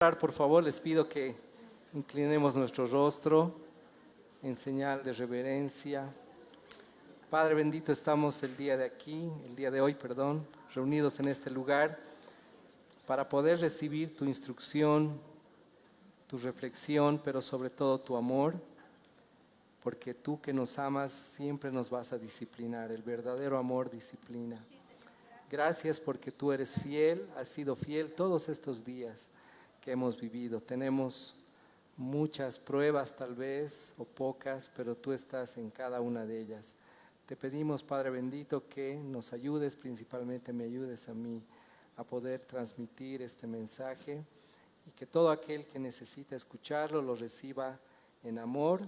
Por favor, les pido que inclinemos nuestro rostro en señal de reverencia. Padre bendito, estamos el día de hoy, reunidos en este lugar para poder recibir tu instrucción, tu reflexión, pero sobre todo tu amor, porque tú que nos amas siempre nos vas a disciplinar. El verdadero amor disciplina. Gracias porque tú eres fiel, has sido fiel todos estos días que hemos vivido. Tenemos muchas pruebas tal vez o pocas, pero tú estás en cada una de ellas. Te pedimos, Padre bendito, que nos ayudes, principalmente me ayudes a mí a poder transmitir este mensaje y que todo aquel que necesita escucharlo lo reciba en amor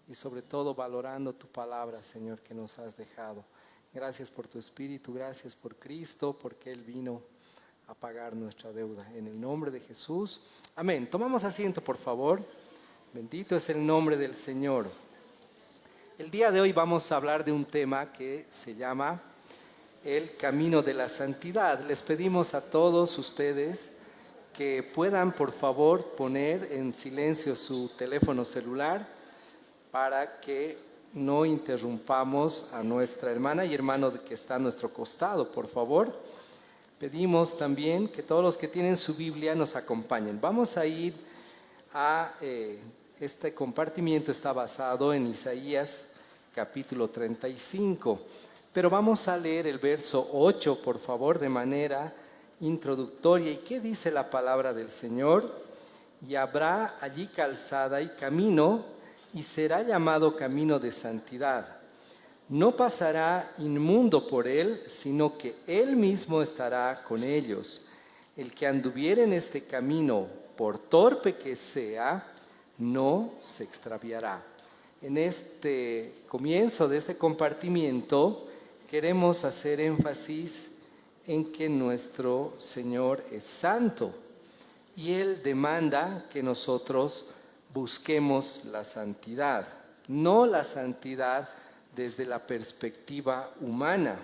y sobre todo valorando tu palabra, Señor, que nos has dejado. Gracias por tu Espíritu, gracias por Cristo, porque Él vino a pagar nuestra deuda. En el nombre de Jesús, amén. Tomamos asiento, por favor. Bendito es el nombre del Señor. El día de hoy vamos a hablar de un tema que se llama el camino de la santidad. Les pedimos a todos ustedes que puedan, por favor, poner en silencio su teléfono celular para que no interrumpamos a nuestra hermana y hermano que está a nuestro costado, por favor. Pedimos también que todos los que tienen su Biblia nos acompañen. Vamos a ir a, este compartimiento está basado en Isaías capítulo 35, pero vamos a leer el verso 8, por favor, de manera introductoria. ¿Y qué dice la palabra del Señor? Y habrá allí calzada y camino, y será llamado camino de santidad. No pasará inmundo por él, sino que él mismo estará con ellos. El que anduviere en este camino, por torpe que sea, no se extraviará. En este comienzo de este compartimiento, queremos hacer énfasis en que nuestro Señor es santo y Él demanda que nosotros busquemos la santidad, no la santidad desde la perspectiva humana,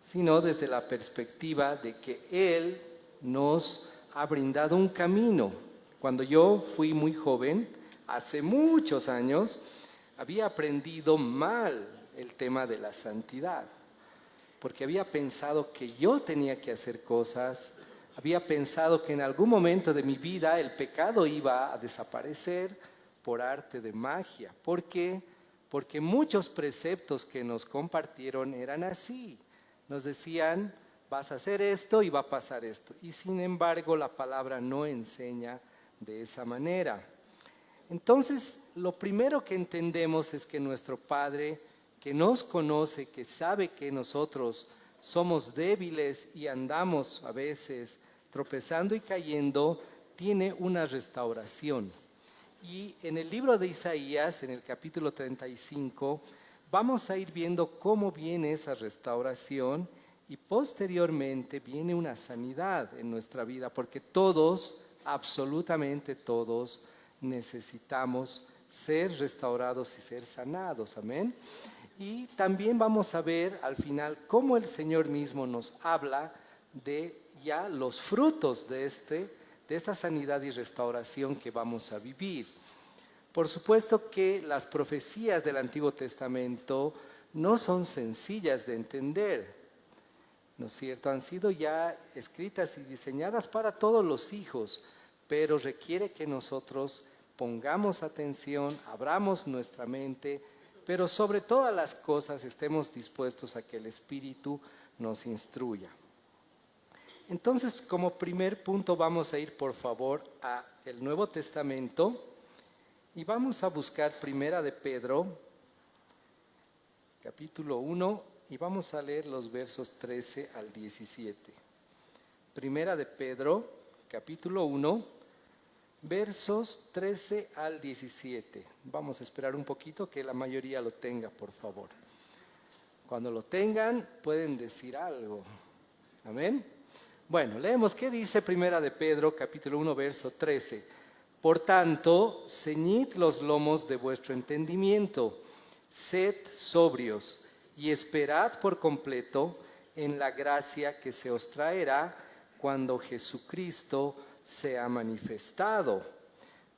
sino desde la perspectiva de que Él nos ha brindado un camino. Cuando yo fui muy joven, hace muchos años, había aprendido mal el tema de la santidad, porque había pensado que yo tenía que hacer cosas, había pensado que en algún momento de mi vida el pecado iba a desaparecer por arte de magia. ¿Por qué? Porque muchos preceptos que nos compartieron eran así. Nos decían, vas a hacer esto y va a pasar esto. Y sin embargo, la palabra no enseña de esa manera. Entonces, lo primero que entendemos es que nuestro Padre, que nos conoce, que sabe que nosotros somos débiles y andamos a veces tropezando y cayendo, tiene una restauración. Y en el libro de Isaías, en el capítulo 35, vamos a ir viendo cómo viene esa restauración y posteriormente viene una sanidad en nuestra vida, porque todos, absolutamente todos, necesitamos ser restaurados y ser sanados, amén. Y también vamos a ver al final cómo el Señor mismo nos habla de ya los frutos de esta sanidad y restauración que vamos a vivir. Por supuesto que las profecías del Antiguo Testamento no son sencillas de entender, ¿no es cierto? Han sido ya escritas y diseñadas para todos los hijos, pero requiere que nosotros pongamos atención, abramos nuestra mente, pero sobre todas las cosas estemos dispuestos a que el Espíritu nos instruya. Entonces, como primer punto vamos a ir, por favor, a el Nuevo Testamento y vamos a buscar Primera de Pedro, capítulo 1, y vamos a leer los versos 13 al 17. Primera de Pedro, capítulo 1, versos 13 al 17. Vamos a esperar un poquito que la mayoría lo tenga, por favor. Cuando lo tengan, pueden decir algo. Amén. Bueno, leemos qué dice Primera de Pedro, capítulo 1, verso 13. Por tanto, ceñid los lomos de vuestro entendimiento, sed sobrios y esperad por completo en la gracia que se os traerá cuando Jesucristo se ha manifestado.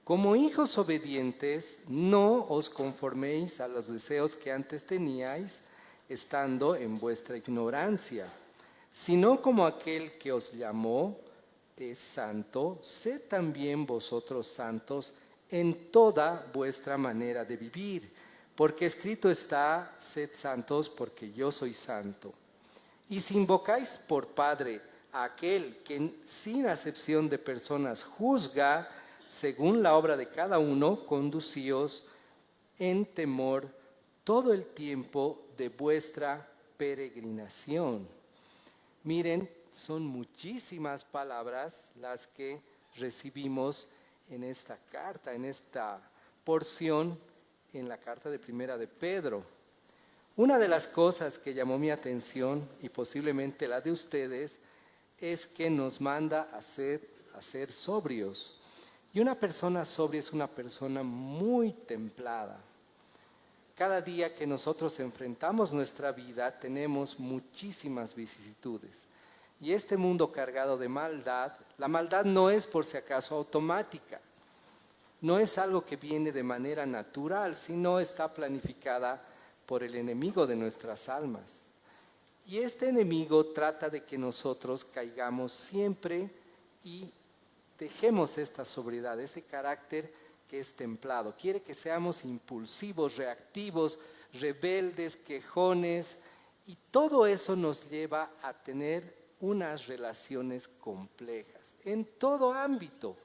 Como hijos obedientes, no os conforméis a los deseos que antes teníais, estando en vuestra ignorancia, sino como aquel que os llamó es santo, sed también vosotros santos en toda vuestra manera de vivir, porque escrito está, sed santos porque yo soy santo. Y si invocáis por Padre a aquel que sin acepción de personas juzga según la obra de cada uno, conducíos en temor todo el tiempo de vuestra peregrinación. Miren, son muchísimas palabras las que recibimos en esta carta, en esta porción, en la carta de Primera de Pedro. Una de las cosas que llamó mi atención, y posiblemente la de ustedes, es que nos manda a ser sobrios. Y una persona sobria es una persona muy templada. Cada día que nosotros enfrentamos nuestra vida tenemos muchísimas vicisitudes. Y este mundo cargado de maldad, la maldad no es por si acaso automática. No es algo que viene de manera natural, sino está planificada por el enemigo de nuestras almas. Y este enemigo trata de que nosotros caigamos siempre y dejemos esta sobriedad, este carácter que es templado. Quiere que seamos impulsivos, reactivos, rebeldes, quejones, y todo eso nos lleva a tener unas relaciones complejas en todo ámbito.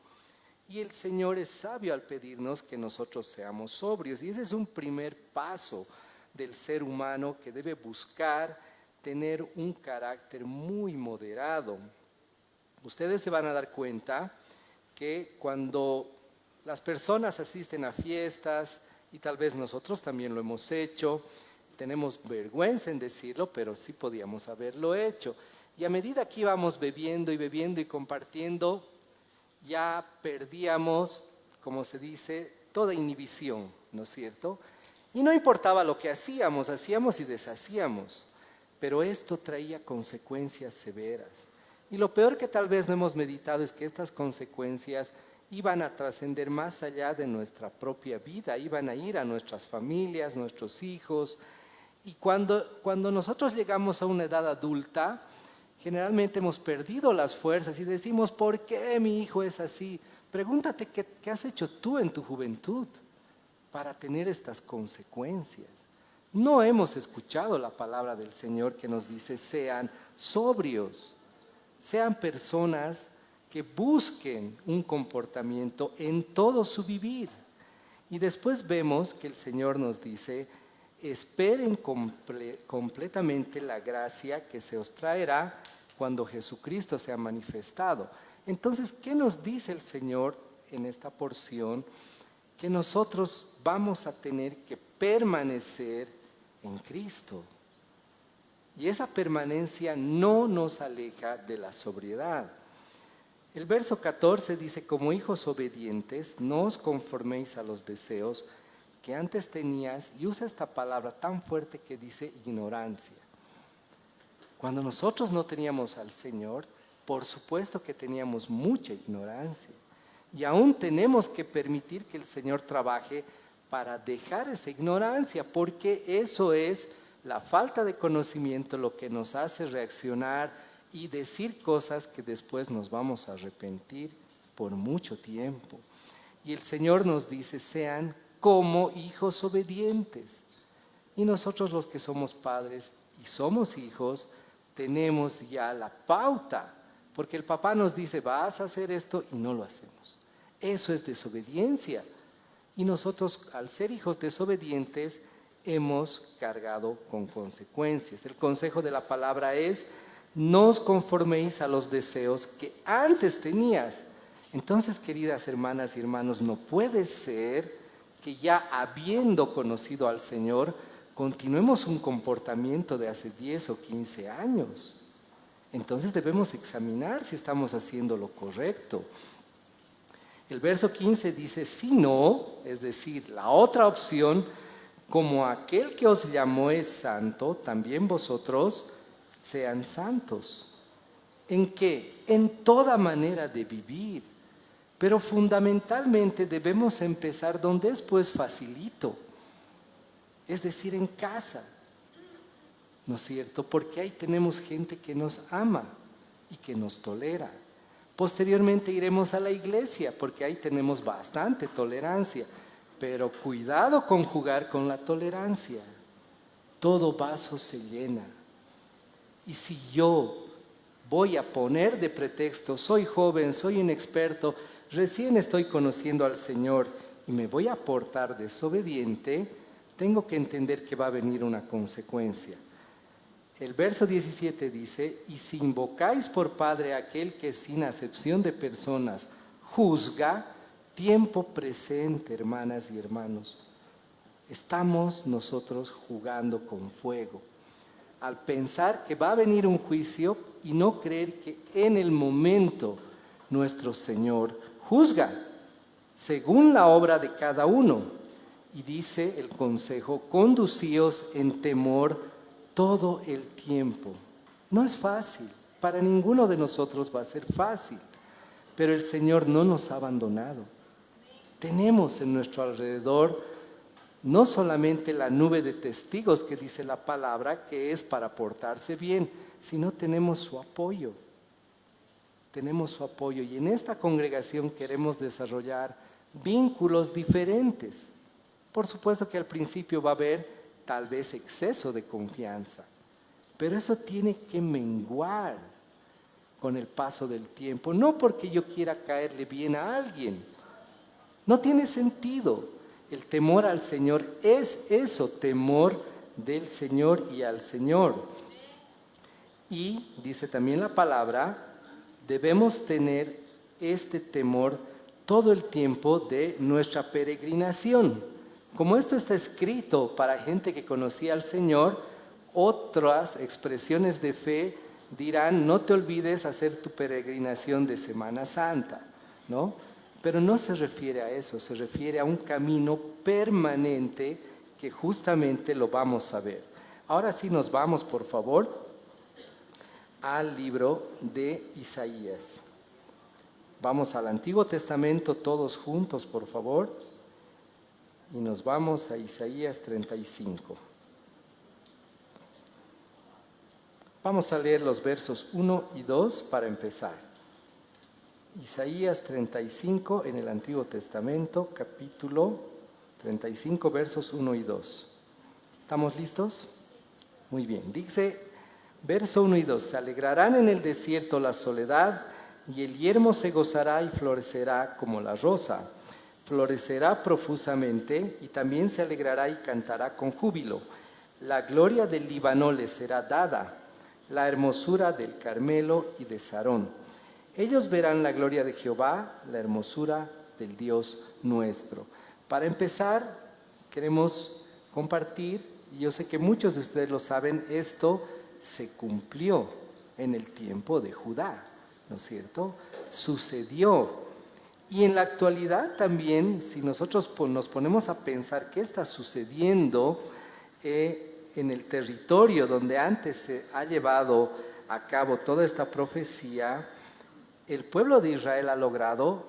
Y el Señor es sabio al pedirnos que nosotros seamos sobrios. Y ese es un primer paso del ser humano que debe buscar tener un carácter muy moderado. Ustedes se van a dar cuenta que cuando las personas asisten a fiestas, y tal vez nosotros también lo hemos hecho, tenemos vergüenza en decirlo, pero sí podíamos haberlo hecho. Y a medida que íbamos bebiendo y compartiendo, ya perdíamos, como se dice, toda inhibición, ¿no es cierto? Y no importaba lo que hacíamos y deshacíamos, pero esto traía consecuencias severas. Y lo peor que tal vez no hemos meditado es que estas consecuencias iban a trascender más allá de nuestra propia vida, iban a ir a nuestras familias, nuestros hijos. Y cuando nosotros llegamos a una edad adulta, generalmente hemos perdido las fuerzas y decimos, ¿por qué mi hijo es así? Pregúntate qué has hecho tú en tu juventud para tener estas consecuencias. No hemos escuchado la palabra del Señor que nos dice, sean sobrios, sean personas que busquen un comportamiento en todo su vivir. Y después vemos que el Señor nos dice, esperen completamente la gracia que se os traerá cuando Jesucristo sea manifestado. Entonces, ¿qué nos dice el Señor en esta porción? Que nosotros vamos a tener que permanecer en Cristo. Y esa permanencia no nos aleja de la sobriedad. El verso 14 dice, como hijos obedientes, no os conforméis a los deseos que antes tenías, y usa esta palabra tan fuerte que dice ignorancia. Cuando nosotros no teníamos al Señor, por supuesto que teníamos mucha ignorancia. Y aún tenemos que permitir que el Señor trabaje para dejar esa ignorancia, porque eso es la falta de conocimiento lo que nos hace reaccionar y decir cosas que después nos vamos a arrepentir por mucho tiempo. Y el Señor nos dice, sean como hijos obedientes. Y nosotros los que somos padres y somos hijos, tenemos ya la pauta, porque el papá nos dice, vas a hacer esto y no lo hacemos. Eso es desobediencia. Y nosotros, al ser hijos desobedientes, hemos cargado con consecuencias. El consejo de la palabra es, no os conforméis a los deseos que antes tenías. Entonces, queridas hermanas y hermanos, no puede ser que ya habiendo conocido al Señor, continuemos un comportamiento de hace 10 o 15 años. Entonces debemos examinar si estamos haciendo lo correcto. El verso 15 dice, si no, es decir, la otra opción, como aquel que os llamó es santo, también vosotros sean santos. ¿En qué? En toda manera de vivir. Pero fundamentalmente debemos empezar donde es pues facilito, es decir, en casa, ¿no es cierto? Porque ahí tenemos gente que nos ama y que nos tolera. Posteriormente iremos a la iglesia, porque ahí tenemos bastante tolerancia, pero cuidado con jugar con la tolerancia. Todo vaso se llena. Y si yo voy a poner de pretexto, soy joven, soy inexperto, recién estoy conociendo al Señor y me voy a portar desobediente, tengo que entender que va a venir una consecuencia. El verso 17 dice, y si invocáis por Padre a aquel que sin acepción de personas juzga, tiempo presente, hermanas y hermanos, estamos nosotros jugando con fuego. Al pensar que va a venir un juicio y no creer que en el momento nuestro Señor juzga según la obra de cada uno. Y dice el consejo, conducíos en temor todo el tiempo. No es fácil, para ninguno de nosotros va a ser fácil, pero el Señor no nos ha abandonado. Tenemos en nuestro alrededor no solamente la nube de testigos que dice la palabra, que es para portarse bien, sino tenemos su apoyo. Tenemos su apoyo y en esta congregación queremos desarrollar vínculos diferentes. Por supuesto que al principio va a haber tal vez exceso de confianza, pero eso tiene que menguar con el paso del tiempo, no porque yo quiera caerle bien a alguien, no tiene sentido. El temor al Señor es eso, temor del Señor y al Señor. Y dice también la palabra, debemos tener este temor todo el tiempo de nuestra peregrinación. Como esto está escrito para gente que conocía al Señor, otras expresiones de fe dirán, no te olvides hacer tu peregrinación de Semana Santa, ¿no? Pero no se refiere a eso, se refiere a un camino permanente que justamente lo vamos a ver. Ahora sí nos vamos, por favor, al libro de Isaías. Vamos al Antiguo Testamento todos juntos, por favor. Y nos vamos a Isaías 35. Vamos a leer los versos 1 y 2 para empezar. Isaías 35 en el Antiguo Testamento, capítulo 35, versos 1 y 2. ¿Estamos listos? Muy bien. Dice, verso 1 y 2, se alegrarán en el desierto la soledad, y el yermo se gozará y florecerá como la rosa. Florecerá profusamente y también se alegrará y cantará con júbilo. La gloria del Líbano le será dada, la hermosura del Carmelo y de Sarón. Ellos verán la gloria de Jehová, la hermosura del Dios nuestro. Para empezar, queremos compartir, y yo sé que muchos de ustedes lo saben, esto se cumplió en el tiempo de Judá, ¿no es cierto? Sucedió. Y en la actualidad también, si nosotros nos ponemos a pensar qué está sucediendo en el territorio donde antes se ha llevado a cabo toda esta profecía, el pueblo de Israel ha logrado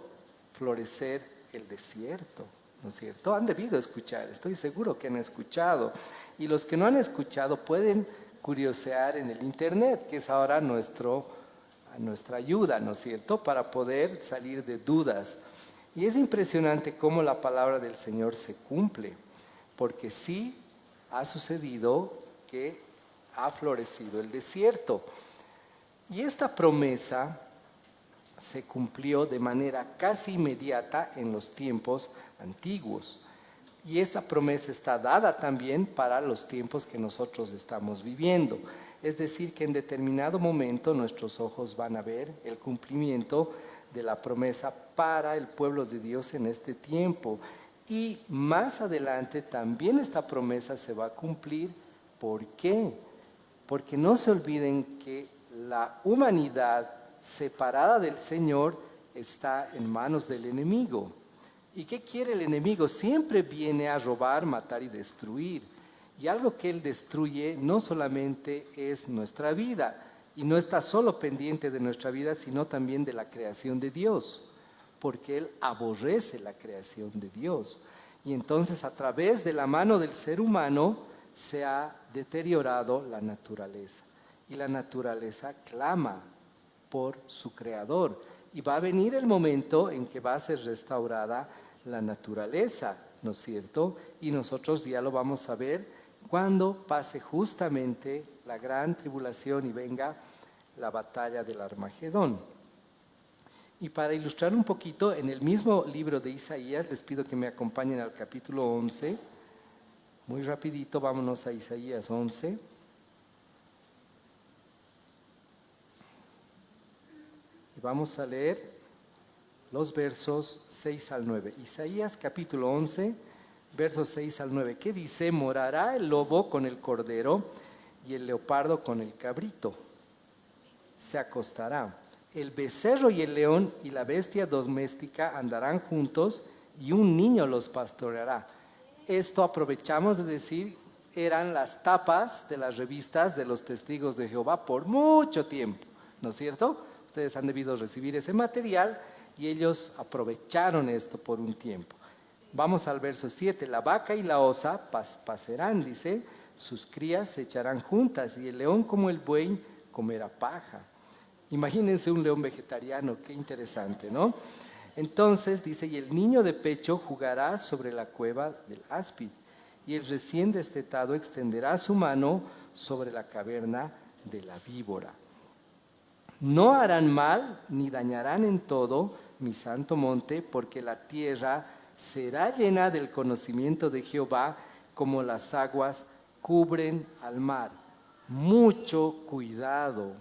florecer el desierto, ¿no es cierto? Han debido escuchar, estoy seguro que han escuchado. Y los que no han escuchado pueden curiosear en el internet, que es ahora nuestra ayuda, ¿no es cierto?, para poder salir de dudas. Y es impresionante cómo la palabra del Señor se cumple, porque sí ha sucedido que ha florecido el desierto. Y esta promesa se cumplió de manera casi inmediata en los tiempos antiguos. Y esta promesa está dada también para los tiempos que nosotros estamos viviendo. Es decir, que en determinado momento nuestros ojos van a ver el cumplimiento de la promesa para el pueblo de Dios en este tiempo. Y más adelante también esta promesa se va a cumplir. ¿Por qué? Porque no se olviden que la humanidad separada del Señor está en manos del enemigo. ¿Y qué quiere el enemigo? Siempre viene a robar, matar y destruir. Y algo que él destruye no solamente es nuestra vida, y no está solo pendiente de nuestra vida, sino también de la creación de Dios. porque Él aborrece la creación de Dios. Y entonces a través de la mano del ser humano se ha deteriorado la naturaleza. Y la naturaleza clama por su creador. Y va a venir el momento en que va a ser restaurada la naturaleza, ¿no es cierto? Y nosotros ya lo vamos a ver cuando pase justamente la gran tribulación y venga la batalla del Armagedón. Y para ilustrar un poquito, en el mismo libro de Isaías, les pido que me acompañen al capítulo 11. Muy rapidito, vámonos a Isaías 11. Y vamos a leer los versos 6 al 9. Isaías capítulo 11, versos 6 al 9. ¿Qué dice? Morará el lobo con el cordero y el leopardo con el cabrito. Se acostará. El becerro y el león y la bestia doméstica andarán juntos y un niño los pastoreará. Esto aprovechamos de decir, eran las tapas de las revistas de los testigos de Jehová por mucho tiempo, ¿no es cierto? Ustedes han debido recibir ese material y ellos aprovecharon esto por un tiempo. Vamos al verso 7. La vaca y la osa pasarán, dice, sus crías se echarán juntas y el león como el buey comerá paja. Imagínense un león vegetariano, qué interesante, ¿no? Entonces dice, y el niño de pecho jugará sobre la cueva del áspid, y el recién destetado extenderá su mano sobre la caverna de la víbora. No harán mal ni dañarán en todo mi santo monte, porque la tierra será llena del conocimiento de Jehová, como las aguas cubren al mar. Mucho cuidado,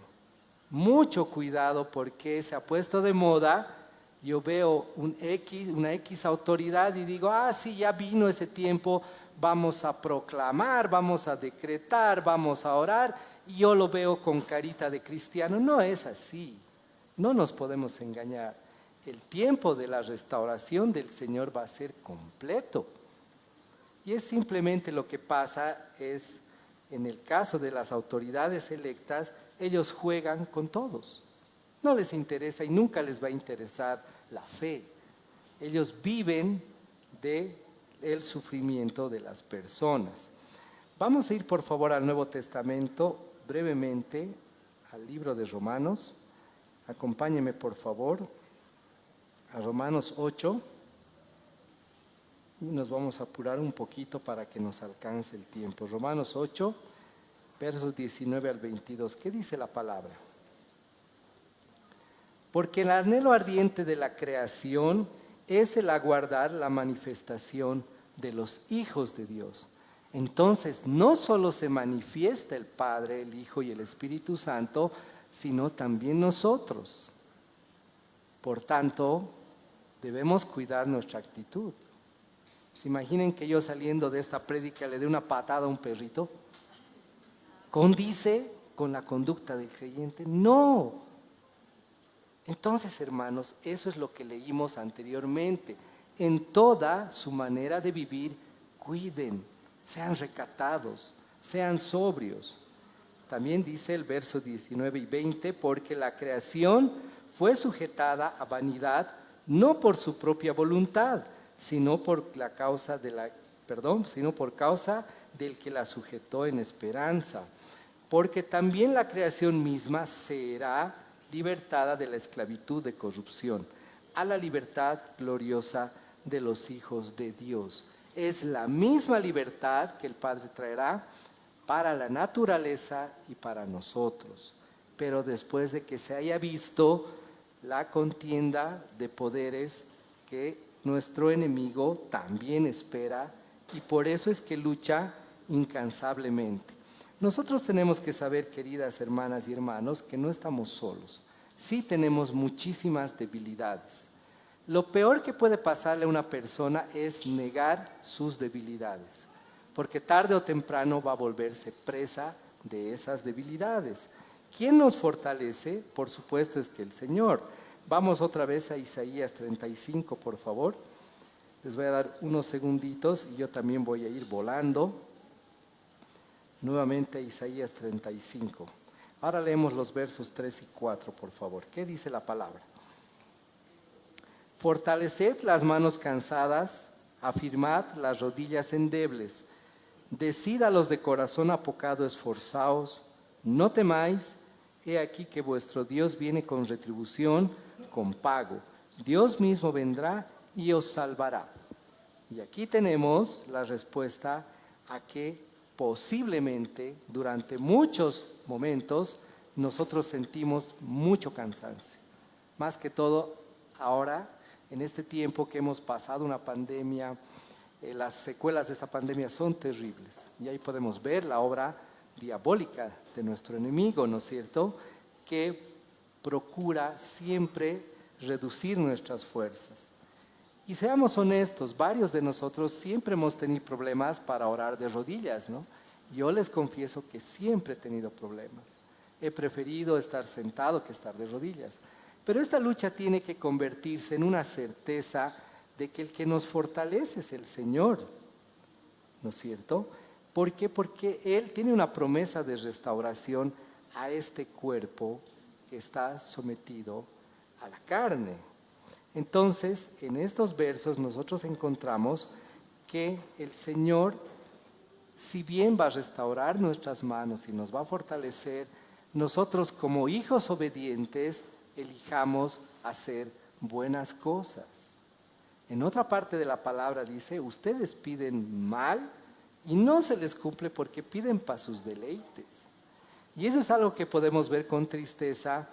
porque se ha puesto de moda. Yo veo una X autoridad y digo, sí, ya vino ese tiempo, vamos a proclamar, vamos a decretar, vamos a orar, y yo lo veo con carita de cristiano. No es así, no nos podemos engañar. El tiempo de la restauración del Señor va a ser completo. Y es simplemente lo que pasa es, en el caso de las autoridades electas, ellos juegan con todos. No les interesa y nunca les va a interesar la fe. Ellos viven del sufrimiento de las personas. Vamos a ir por favor al Nuevo Testamento brevemente, al libro de Romanos. Acompáñenme por favor a Romanos 8 y nos vamos a apurar un poquito para que nos alcance el tiempo. Romanos 8, versos 19 al 22. ¿Qué dice la palabra? Porque el anhelo ardiente de la creación es el aguardar la manifestación de los hijos de Dios. Entonces, no solo se manifiesta el Padre, el Hijo y el Espíritu Santo, sino también nosotros. Por tanto, debemos cuidar nuestra actitud. ¿Se imaginen que yo saliendo de esta prédica le dé una patada a un perrito? ¿Condice con la conducta del creyente? No. Entonces, hermanos, eso es lo que leímos anteriormente. En toda su manera de vivir, cuiden, sean recatados, sean sobrios. También dice el verso 19 y 20, porque la creación fue sujetada a vanidad, no por su propia voluntad, sino por causa del que la sujetó en esperanza. Porque también la creación misma será libertada de la esclavitud de corrupción a la libertad gloriosa de los hijos de Dios. Es la misma libertad que el Padre traerá para la naturaleza y para nosotros. Pero después de que se haya visto la contienda de poderes que nuestro enemigo también espera, y por eso es que lucha incansablemente. Nosotros tenemos que saber, queridas hermanas y hermanos, que no estamos solos. Sí tenemos muchísimas debilidades. Lo peor que puede pasarle a una persona es negar sus debilidades, porque tarde o temprano va a volverse presa de esas debilidades. ¿Quién nos fortalece? Por supuesto es que el Señor. Vamos otra vez a Isaías 35, por favor. Les voy a dar unos segunditos y yo también voy a ir volando. Nuevamente Isaías 35. Ahora leemos los versos 3 y 4, por favor. ¿Qué dice la palabra? Fortaleced las manos cansadas, afirmad las rodillas endebles. Decid a los de corazón apocado, esforzaos, no temáis, he aquí que vuestro Dios viene con retribución, con pago. Dios mismo vendrá y os salvará. Y aquí tenemos la respuesta a que posiblemente durante muchos momentos nosotros sentimos mucho cansancio. Más que todo ahora, en este tiempo que hemos pasado una pandemia, las secuelas de esta pandemia son terribles. Y ahí podemos ver la obra diabólica de nuestro enemigo, ¿no es cierto?, que procura siempre reducir nuestras fuerzas. Y seamos honestos, varios de nosotros siempre hemos tenido problemas para orar de rodillas, ¿no? Yo les confieso que siempre he tenido problemas. He preferido estar sentado que estar de rodillas. Pero esta lucha tiene que convertirse en una certeza de que el que nos fortalece es el Señor, ¿no es cierto? ¿Por qué? Porque Él tiene una promesa de restauración a este cuerpo que está sometido a la carne. Entonces, en estos versos nosotros encontramos que el Señor, si bien va a restaurar nuestras manos y nos va a fortalecer, nosotros como hijos obedientes elijamos hacer buenas cosas. En otra parte de la palabra dice, ustedes piden mal y no se les cumple porque piden para sus deleites. Y eso es algo que podemos ver con tristeza.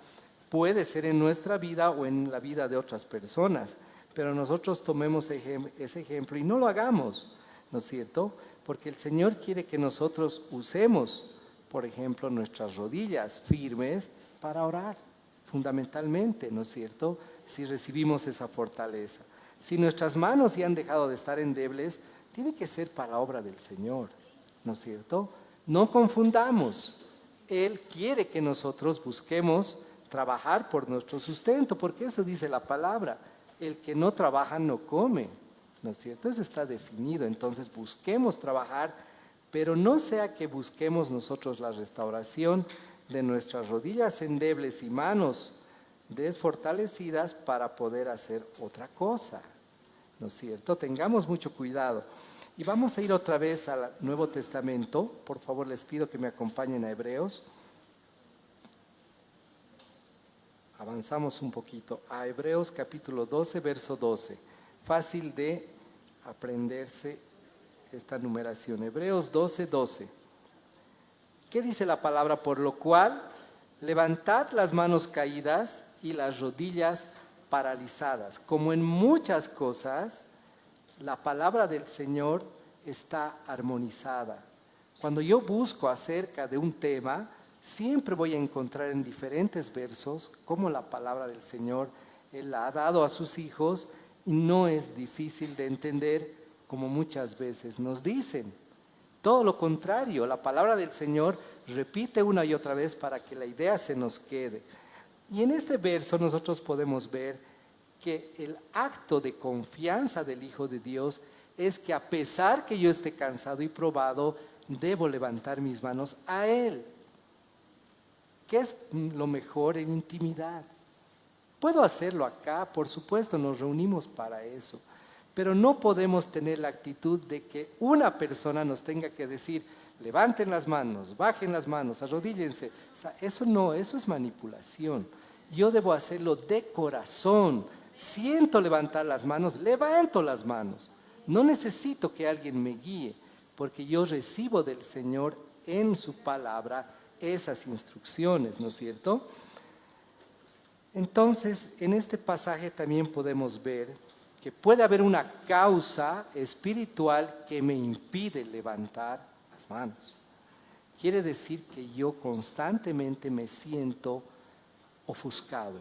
Puede ser en nuestra vida o en la vida de otras personas, pero nosotros tomemos ese ejemplo y no lo hagamos, ¿no es cierto? Porque el Señor quiere que nosotros usemos, por ejemplo, nuestras rodillas firmes para orar, fundamentalmente, ¿no es cierto? Si recibimos esa fortaleza. Si nuestras manos ya han dejado de estar endebles, tiene que ser para la obra del Señor, ¿no es cierto? No confundamos. Él quiere que nosotros busquemos trabajar por nuestro sustento, porque eso dice la palabra, el que no trabaja no come, ¿no es cierto? Eso está definido. Entonces busquemos trabajar, pero no sea que busquemos nosotros la restauración de nuestras rodillas endebles y manos desfortalecidas para poder hacer otra cosa, ¿no es cierto? Tengamos mucho cuidado. Y vamos a ir otra vez al Nuevo Testamento. Por favor, les pido que me acompañen a Hebreos. Avanzamos un poquito a Hebreos capítulo 12, verso 12. Fácil de aprenderse esta numeración. Hebreos 12, 12. ¿Qué dice la palabra? Por lo cual, levantad las manos caídas y las rodillas paralizadas. Como en muchas cosas, la palabra del Señor está armonizada. Cuando yo busco acerca de un tema, siempre voy a encontrar en diferentes versos cómo la palabra del Señor Él la ha dado a sus hijos y no es difícil de entender como muchas veces nos dicen. Todo lo contrario, la palabra del Señor repite una y otra vez para que la idea se nos quede. Y en este verso nosotros podemos ver que el acto de confianza del Hijo de Dios es que a pesar que yo esté cansado y probado, debo levantar mis manos a Él. ¿Qué es lo mejor en intimidad? Puedo hacerlo acá, por supuesto, nos reunimos para eso, pero no podemos tener la actitud de que una persona nos tenga que decir, levanten las manos, bajen las manos, arrodíllense. O sea, eso no, eso es manipulación. Yo debo hacerlo de corazón. Siento levantar las manos, levanto las manos. No necesito que alguien me guíe, porque yo recibo del Señor en su palabra esas instrucciones, ¿no es cierto? Entonces, en este pasaje también podemos ver que puede haber una causa espiritual que me impide levantar las manos. Quiere decir que yo constantemente me siento ofuscado.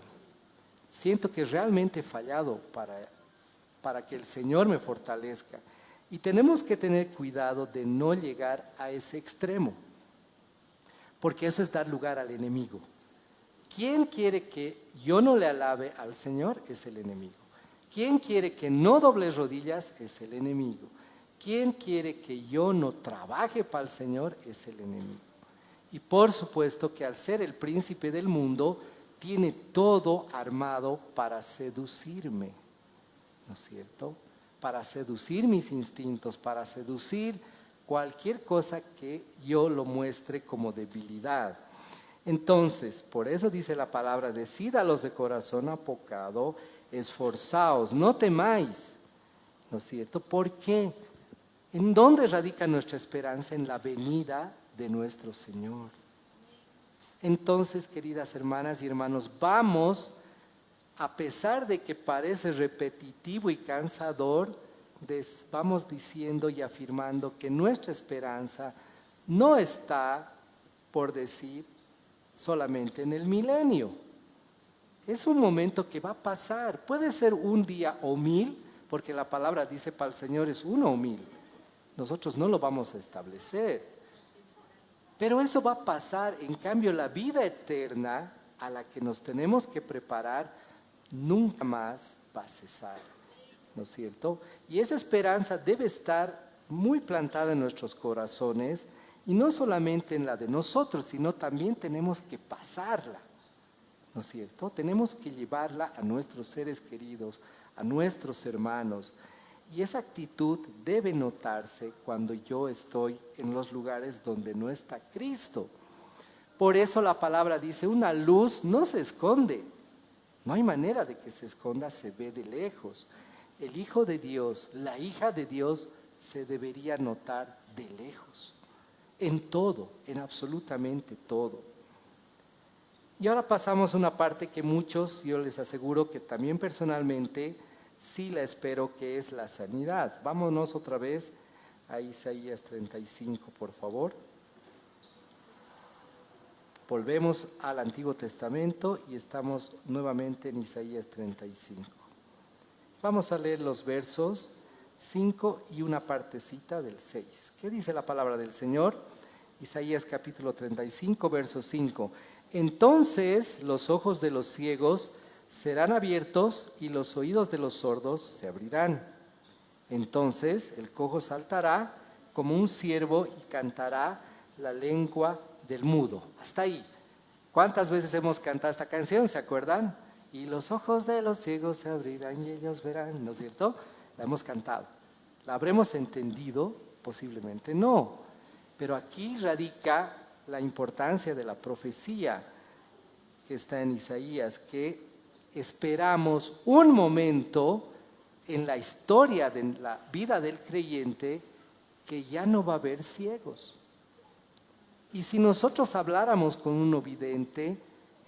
Siento que realmente he fallado para que el Señor me fortalezca. Y tenemos que tener cuidado de no llegar a ese extremo, porque eso es dar lugar al enemigo. ¿Quién quiere que yo no le alabe al Señor? Es el enemigo. ¿Quién quiere que no doble rodillas? Es el enemigo. ¿Quién quiere que yo no trabaje para el Señor? Es el enemigo. Y por supuesto que al ser el príncipe del mundo, tiene todo armado para seducirme. ¿no es cierto? Para seducir mis instintos, para seducir cualquier cosa que yo lo muestre como debilidad. Entonces, por eso dice la palabra, decid a los de corazón apocado, esforzaos, no temáis, ¿no es cierto? ¿Por qué? ¿En dónde radica nuestra esperanza? En la venida de nuestro Señor. Entonces, queridas hermanas y hermanos, vamos, a pesar de que parece repetitivo y cansador, vamos diciendo y afirmando que nuestra esperanza no está, por decir, solamente en el milenio. Es un momento que va a pasar. Puede ser un día o 1000, porque la palabra dice para el Señor es 1 o 1000. Nosotros no lo vamos a establecer. Pero eso va a pasar. En cambio, la vida eterna a la que nos tenemos que preparar nunca más va a cesar, ¿no es cierto? Y esa esperanza debe estar muy plantada en nuestros corazones, y no solamente en la de nosotros, sino también tenemos que pasarla, ¿no es cierto? Tenemos que llevarla a nuestros seres queridos, a nuestros hermanos. Y esa actitud debe notarse cuando yo estoy en los lugares donde no está Cristo. Por eso la palabra dice, una luz no se esconde. No hay manera de que se esconda, se ve de lejos. El Hijo de Dios, la hija de Dios, se debería notar de lejos. En todo, en absolutamente todo. Y ahora pasamos a una parte que muchos, yo les aseguro que también personalmente, sí la espero, que es la sanidad. Vámonos otra vez a Isaías 35, por favor. Volvemos al Antiguo Testamento y estamos nuevamente en Isaías 35. Vamos a leer los versos 5 y una partecita del 6. ¿Qué dice la palabra del Señor? Isaías capítulo 35, verso 5. Entonces los ojos de los ciegos serán abiertos y los oídos de los sordos se abrirán. Entonces el cojo saltará como un ciervo y cantará la lengua del mudo. Hasta ahí. ¿Cuántas veces hemos cantado esta canción? ¿Se acuerdan? Y los ojos de los ciegos se abrirán y ellos verán, ¿no es cierto? La hemos cantado. ¿La habremos entendido? Posiblemente no. Pero aquí radica la importancia de la profecía que está en Isaías, que esperamos un momento en la historia de la vida del creyente que ya no va a haber ciegos. Y si nosotros habláramos con un no vidente,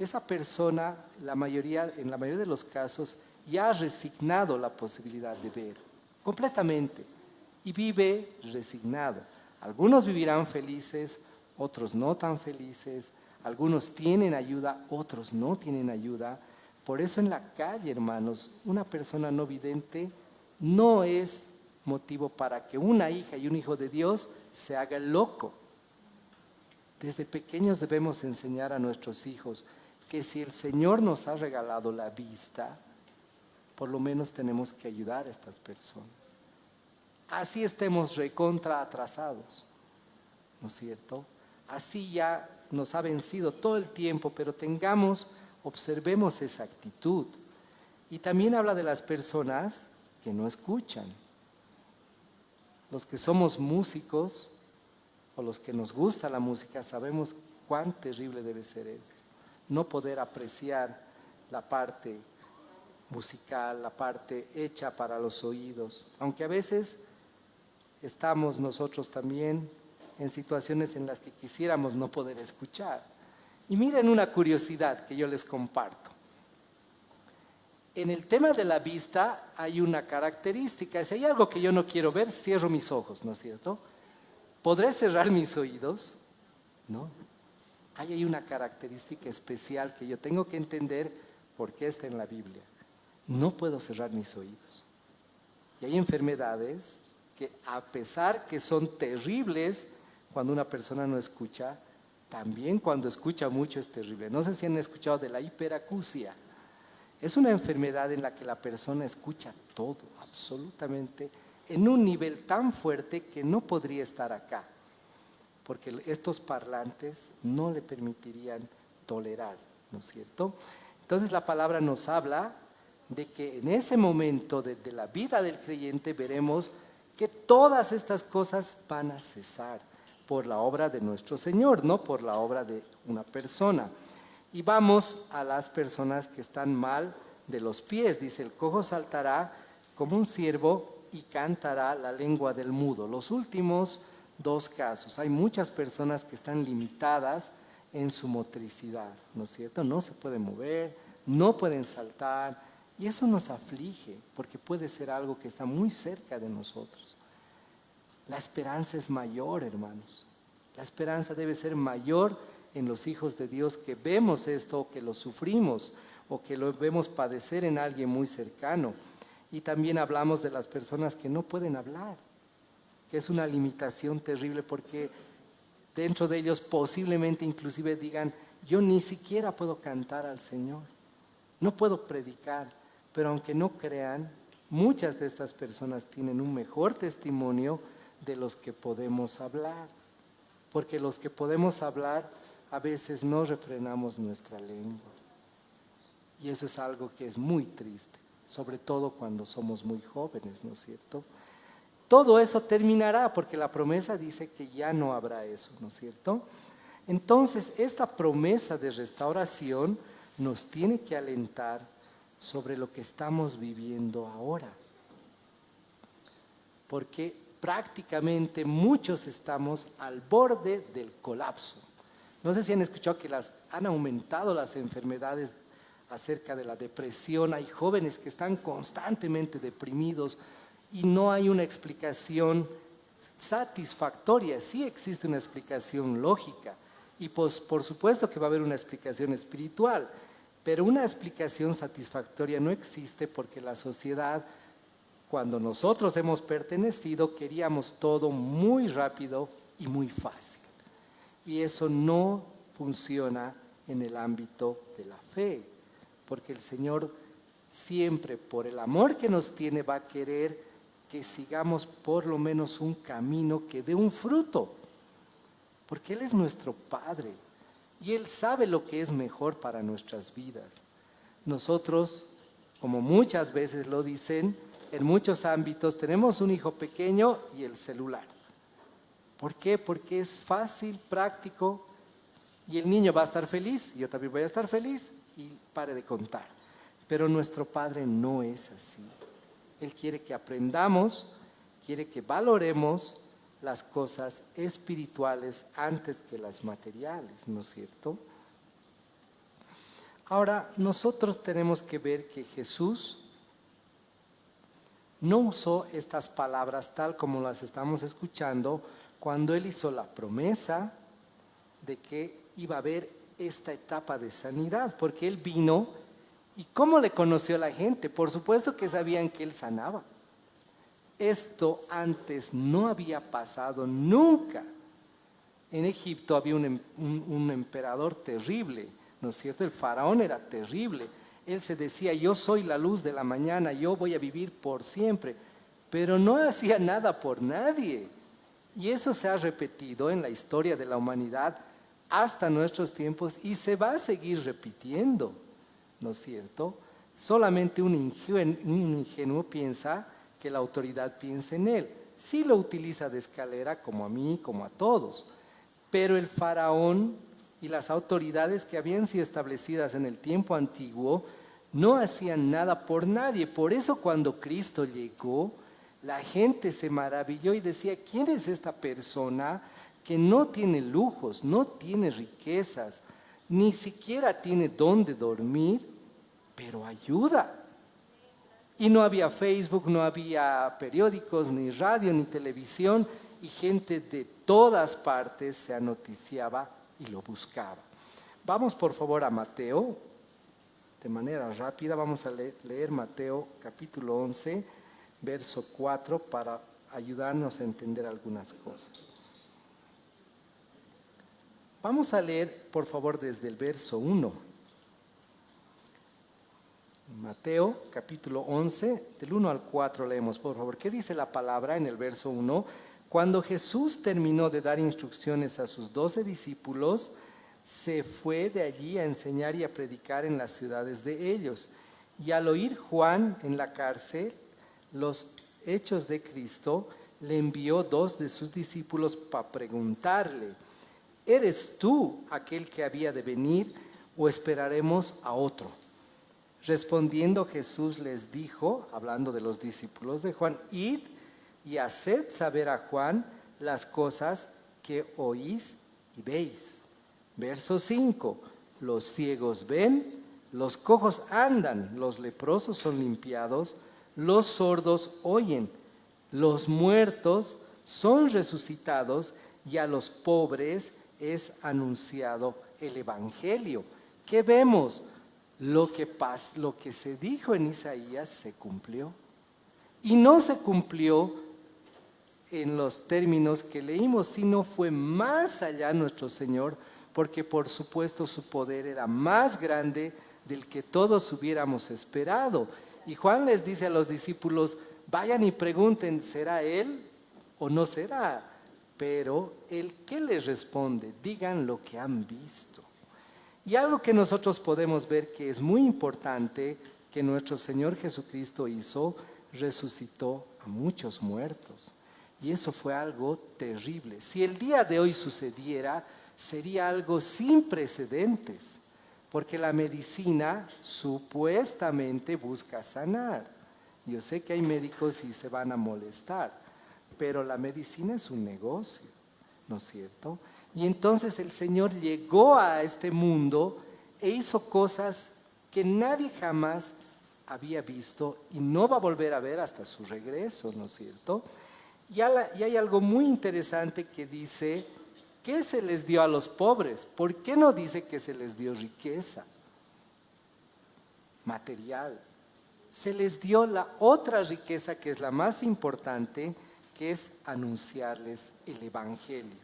esa persona, en la mayoría de los casos, ya ha resignado la posibilidad de ver, completamente, y vive resignado. Algunos vivirán felices, otros no tan felices, algunos tienen ayuda, otros no tienen ayuda. Por eso en la calle, hermanos, una persona no vidente no es motivo para que una hija y un hijo de Dios se haga loco. Desde pequeños debemos enseñar a nuestros hijos que si el Señor nos ha regalado la vista, por lo menos tenemos que ayudar a estas personas. Así estemos recontra atrasados, ¿no es cierto? Así ya nos ha vencido todo el tiempo, pero observemos esa actitud. Y también habla de las personas que no escuchan. Los que somos músicos o los que nos gusta la música sabemos cuán terrible debe ser esto. No poder apreciar la parte musical, la parte hecha para los oídos. Aunque a veces estamos nosotros también en situaciones en las que quisiéramos no poder escuchar. Y miren una curiosidad que yo les comparto. En el tema de la vista hay una característica. Si hay algo que yo no quiero ver, cierro mis ojos, ¿no es cierto? ¿Podré cerrar mis oídos? No. Ahí hay una característica especial que yo tengo que entender por qué está en la Biblia. No puedo cerrar mis oídos. Y hay enfermedades que, a pesar que son terribles cuando una persona no escucha, también cuando escucha mucho es terrible. No sé si han escuchado de la hiperacusia. Es una enfermedad en la que la persona escucha todo, absolutamente, en un nivel tan fuerte que no podría estar acá, porque estos parlantes no le permitirían tolerar, ¿no es cierto? Entonces la palabra nos habla de que en ese momento de la vida del creyente veremos que todas estas cosas van a cesar por la obra de nuestro Señor, no por la obra de una persona. Y vamos a las personas que están mal de los pies. Dice, el cojo saltará como un ciervo y cantará la lengua del mudo. Los últimos dos casos. Hay muchas personas que están limitadas en su motricidad, ¿no es cierto? No se pueden mover, no pueden saltar, y eso nos aflige porque puede ser algo que está muy cerca de nosotros. La esperanza es mayor, hermanos. La esperanza debe ser mayor en los hijos de Dios que vemos esto, que lo sufrimos o que lo vemos padecer en alguien muy cercano. Y también hablamos de las personas que no pueden hablar, que es una limitación terrible porque dentro de ellos posiblemente inclusive digan, yo ni siquiera puedo cantar al Señor, no puedo predicar, pero aunque no crean, muchas de estas personas tienen un mejor testimonio de los que podemos hablar, porque los que podemos hablar a veces no refrenamos nuestra lengua. Y eso es algo que es muy triste, sobre todo cuando somos muy jóvenes, ¿no es cierto? Todo eso terminará porque la promesa dice que ya no habrá eso, ¿no es cierto? Entonces, esta promesa de restauración nos tiene que alentar sobre lo que estamos viviendo ahora. Porque prácticamente muchos estamos al borde del colapso. No sé si han escuchado que han aumentado las enfermedades acerca de la depresión. Hay jóvenes que están constantemente deprimidos y no hay una explicación satisfactoria. Sí existe una explicación lógica y pues, por supuesto que va a haber una explicación espiritual, pero una explicación satisfactoria no existe porque la sociedad, cuando nosotros hemos pertenecido, queríamos todo muy rápido y muy fácil. Y eso no funciona en el ámbito de la fe, porque el Señor siempre, por el amor que nos tiene, va a querer que sigamos por lo menos un camino que dé un fruto, porque Él es nuestro Padre y Él sabe lo que es mejor para nuestras vidas. Nosotros, como muchas veces lo dicen, en muchos ámbitos tenemos un hijo pequeño y el celular. ¿Por qué? Porque es fácil, práctico y el niño va a estar feliz, yo también voy a estar feliz y pare de contar. Pero nuestro Padre no es así. Él quiere que aprendamos, quiere que valoremos las cosas espirituales antes que las materiales, ¿no es cierto? Ahora, nosotros tenemos que ver que Jesús no usó estas palabras tal como las estamos escuchando cuando Él hizo la promesa de que iba a haber esta etapa de sanidad, porque Él vino. ¿Y cómo le conoció la gente? Por supuesto que sabían que Él sanaba. Esto antes no había pasado nunca. En Egipto había un emperador terrible, ¿no es cierto? El faraón era terrible. Él se decía, yo soy la luz de la mañana, yo voy a vivir por siempre. Pero no hacía nada por nadie. Y eso se ha repetido en la historia de la humanidad hasta nuestros tiempos y se va a seguir repitiendo, ¿no es cierto? Solamente un ingenuo piensa que la autoridad piensa en él. Sí lo utiliza de escalera como a mí, como a todos. Pero el faraón y las autoridades que habían sido establecidas en el tiempo antiguo no hacían nada por nadie. Por eso cuando Cristo llegó, la gente se maravilló y decía, ¿quién es esta persona que no tiene lujos, no tiene riquezas, ni siquiera tiene dónde dormir, pero ayuda? Y no había Facebook, no había periódicos, ni radio, ni televisión, y gente de todas partes se anoticiaba y lo buscaba. Vamos por favor a Mateo, de manera rápida, vamos a leer Mateo capítulo 11, verso 4, para ayudarnos a entender algunas cosas. Vamos a leer, por favor, desde el verso 1. Mateo, capítulo 11, del 1 al 4 leemos, por favor. ¿Qué dice la palabra en el verso 1? Cuando Jesús terminó de dar instrucciones a sus 12 discípulos, se fue de allí a enseñar y a predicar en las ciudades de ellos. Y al oír Juan en la cárcel los hechos de Cristo, le envió 2 de sus discípulos para preguntarle: ¿eres tú aquel que había de venir o esperaremos a otro? Respondiendo Jesús les dijo, hablando de los discípulos de Juan: id y haced saber a Juan las cosas que oís y veis. Verso 5: los ciegos ven, los cojos andan, los leprosos son limpiados, los sordos oyen, los muertos son resucitados y a los pobres es anunciado el Evangelio. ¿Qué vemos? Lo que se dijo en Isaías se cumplió. Y no se cumplió en los términos que leímos, sino fue más allá nuestro Señor, porque por supuesto su poder era más grande del que todos hubiéramos esperado. Y Juan les dice a los discípulos: vayan y pregunten, ¿será Él o no será? Pero Él, ¿qué les responde? Digan lo que han visto. Y algo que nosotros podemos ver que es muy importante que nuestro Señor Jesucristo hizo: resucitó a muchos muertos. Y eso fue algo terrible. Si el día de hoy sucediera, sería algo sin precedentes, porque la medicina supuestamente busca sanar. Yo sé que hay médicos y se van a molestar, pero la medicina es un negocio, ¿no es cierto? Y entonces el Señor llegó a este mundo e hizo cosas que nadie jamás había visto y no va a volver a ver hasta su regreso, ¿no es cierto? Y hay algo muy interesante que dice: ¿qué se les dio a los pobres? ¿Por qué no dice que se les dio riqueza material? Se les dio la otra riqueza, que es la más importante, que es anunciarles el Evangelio.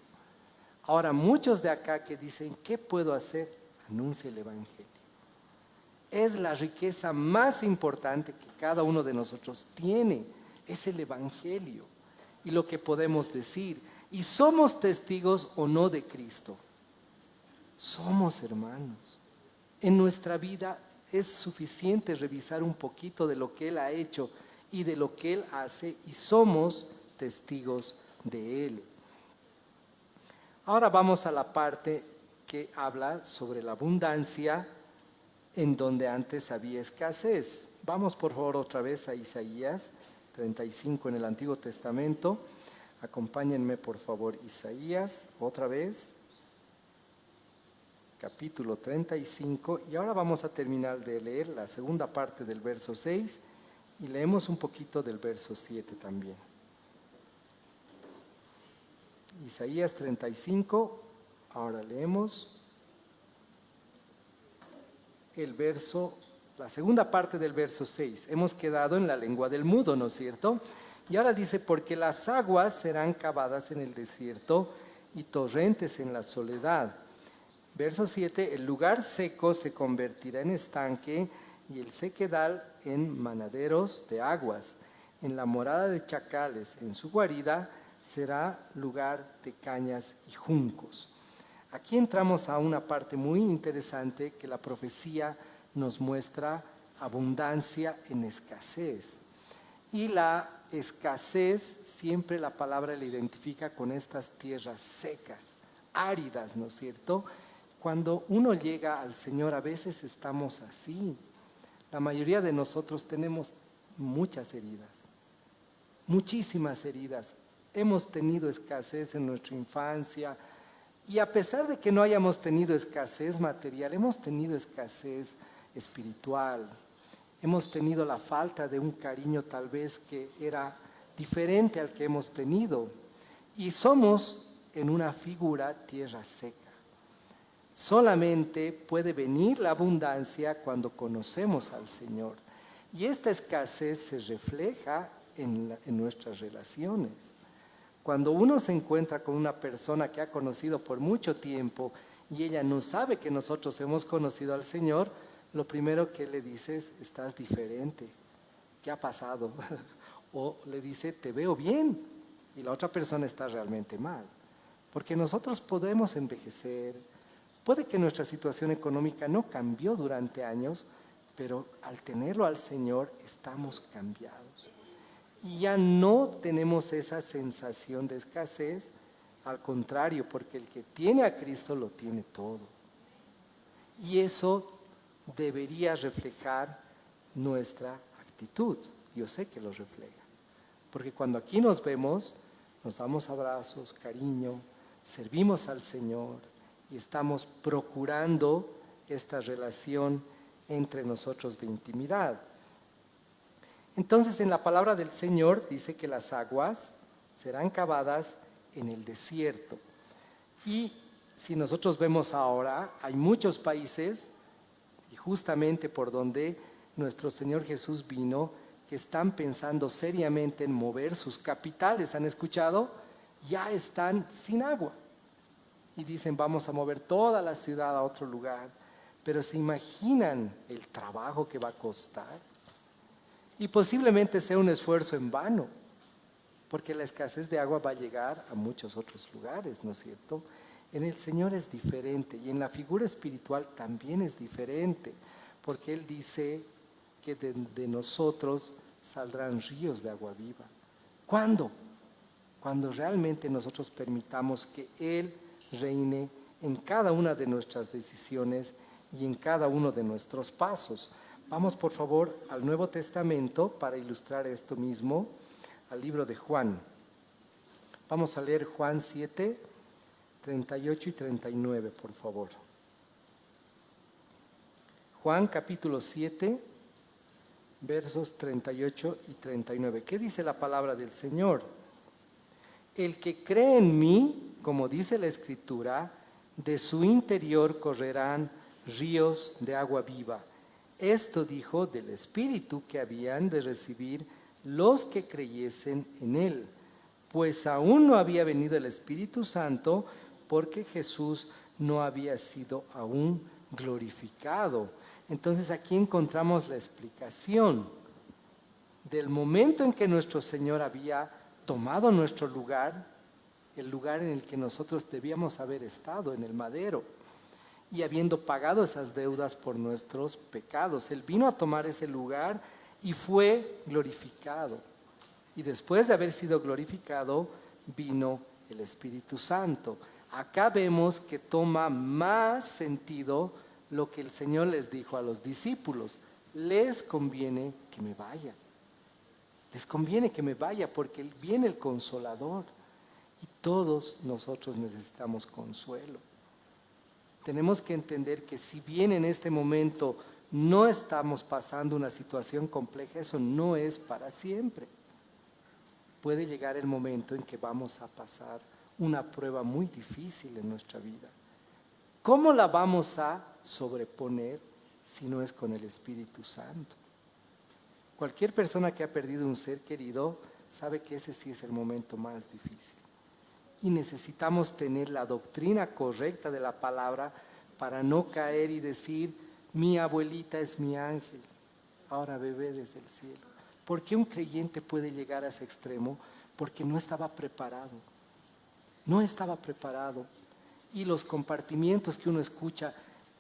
Ahora, muchos de acá que dicen: ¿qué puedo hacer? Anuncia el Evangelio. Es la riqueza más importante que cada uno de nosotros tiene, es el Evangelio. Y lo que podemos decir, y somos testigos o no de Cristo. Somos hermanos. En nuestra vida es suficiente revisar un poquito de lo que Él ha hecho y de lo que Él hace, y somos testigos de Él. Ahora vamos a la parte que habla sobre la abundancia en donde antes había escasez. Vamos por favor otra vez a Isaías 35 en el Antiguo Testamento. Acompáñenme por favor, Isaías, otra vez, capítulo 35, y ahora vamos a terminar de leer la segunda parte del verso 6 y leemos un poquito del verso 7 también. Isaías 35, ahora leemos la segunda parte del verso 6. Hemos quedado en la lengua del mudo, ¿no es cierto? Y ahora dice: porque las aguas serán cavadas en el desierto y torrentes en la soledad. Verso 7, el lugar seco se convertirá en estanque y el sequedal en manaderos de aguas. En la morada de chacales, en su guarida, será lugar de cañas y juncos. Aquí entramos a una parte muy interesante que la profecía nos muestra: abundancia en escasez. Y la escasez, siempre la palabra la identifica con estas tierras secas, áridas, ¿no es cierto? Cuando uno llega al Señor, a veces estamos así. La mayoría de nosotros tenemos muchas heridas, muchísimas heridas. Hemos tenido escasez en nuestra infancia, y a pesar de que no hayamos tenido escasez material, hemos tenido escasez espiritual. Hemos tenido la falta de un cariño tal vez que era diferente al que hemos tenido. Y somos en una figura tierra seca. Solamente puede venir la abundancia cuando conocemos al Señor. Y esta escasez se refleja en nuestras relaciones. Cuando uno se encuentra con una persona que ha conocido por mucho tiempo y ella no sabe que nosotros hemos conocido al Señor, lo primero que le dices: estás diferente, ¿qué ha pasado? O le dice: te veo bien, y la otra persona está realmente mal. Porque nosotros podemos envejecer, puede que nuestra situación económica no cambió durante años, pero al tenerlo al Señor estamos cambiados. Y ya no tenemos esa sensación de escasez, al contrario, porque el que tiene a Cristo lo tiene todo. Y eso debería reflejar nuestra actitud. Yo sé que lo refleja. Porque cuando aquí nos vemos, nos damos abrazos, cariño, servimos al Señor y estamos procurando esta relación entre nosotros de intimidad. Entonces, en la palabra del Señor dice que las aguas serán cavadas en el desierto. Y si nosotros vemos ahora, hay muchos países, y justamente por donde nuestro Señor Jesús vino, que están pensando seriamente en mover sus capitales. ¿Han escuchado? Ya están sin agua. Y dicen, vamos a mover toda la ciudad a otro lugar. Pero ¿se imaginan el trabajo que va a costar? Y posiblemente sea un esfuerzo en vano, porque la escasez de agua va a llegar a muchos otros lugares, ¿no es cierto? En el Señor es diferente y en la figura espiritual también es diferente, porque Él dice que de nosotros saldrán ríos de agua viva. ¿Cuándo? Cuando realmente nosotros permitamos que Él reine en cada una de nuestras decisiones y en cada uno de nuestros pasos. Vamos por favor al Nuevo Testamento para ilustrar esto mismo, al libro de Juan. Vamos a leer Juan 7, 38 y 39, por favor. Juan capítulo 7, versos 38 y 39. ¿Qué dice la palabra del Señor? El que cree en mí, como dice la Escritura, de su interior correrán ríos de agua viva. Esto dijo del Espíritu que habían de recibir los que creyesen en Él, pues aún no había venido el Espíritu Santo porque Jesús no había sido aún glorificado. Entonces aquí encontramos la explicación del momento en que nuestro Señor había tomado nuestro lugar, el lugar en el que nosotros debíamos haber estado, en el madero, y habiendo pagado esas deudas por nuestros pecados. Él vino a tomar ese lugar y fue glorificado. Y después de haber sido glorificado, vino el Espíritu Santo. Acá vemos que toma más sentido lo que el Señor les dijo a los discípulos. Les conviene que me vaya. Les conviene que me vaya porque viene el Consolador. Y todos nosotros necesitamos consuelo. Tenemos que entender que si bien en este momento no estamos pasando una situación compleja, eso no es para siempre. Puede llegar el momento en que vamos a pasar una prueba muy difícil en nuestra vida. ¿Cómo la vamos a sobreponer si no es con el Espíritu Santo? Cualquier persona que ha perdido un ser querido sabe que ese sí es el momento más difícil. Y necesitamos tener la doctrina correcta de la palabra para no caer y decir, mi abuelita es mi ángel, ahora bebé desde el cielo. ¿Por qué un creyente puede llegar a ese extremo? Porque no estaba preparado. No estaba preparado. Y los compartimientos que uno escucha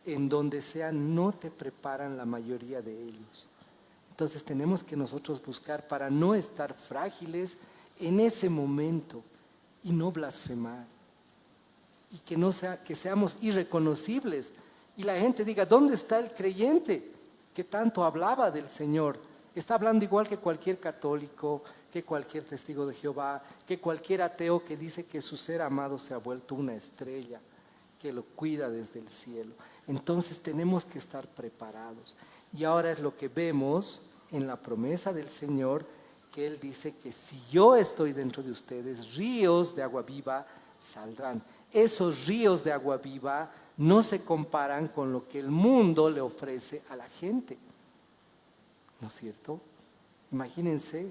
en donde sea no te preparan la mayoría de ellos. Entonces tenemos que nosotros buscar para no estar frágiles en ese momento y no blasfemar. Y que seamos irreconocibles. Y la gente diga, ¿dónde está el creyente que tanto hablaba del Señor? Está hablando igual que cualquier católico, que cualquier testigo de Jehová, que cualquier ateo que dice que su ser amado se ha vuelto una estrella, que lo cuida desde el cielo. Entonces tenemos que estar preparados. Y ahora es lo que vemos en la promesa del Señor, que Él dice que si yo estoy dentro de ustedes, ríos de agua viva saldrán. Esos ríos de agua viva no se comparan con lo que el mundo le ofrece a la gente. ¿No es cierto? Imagínense.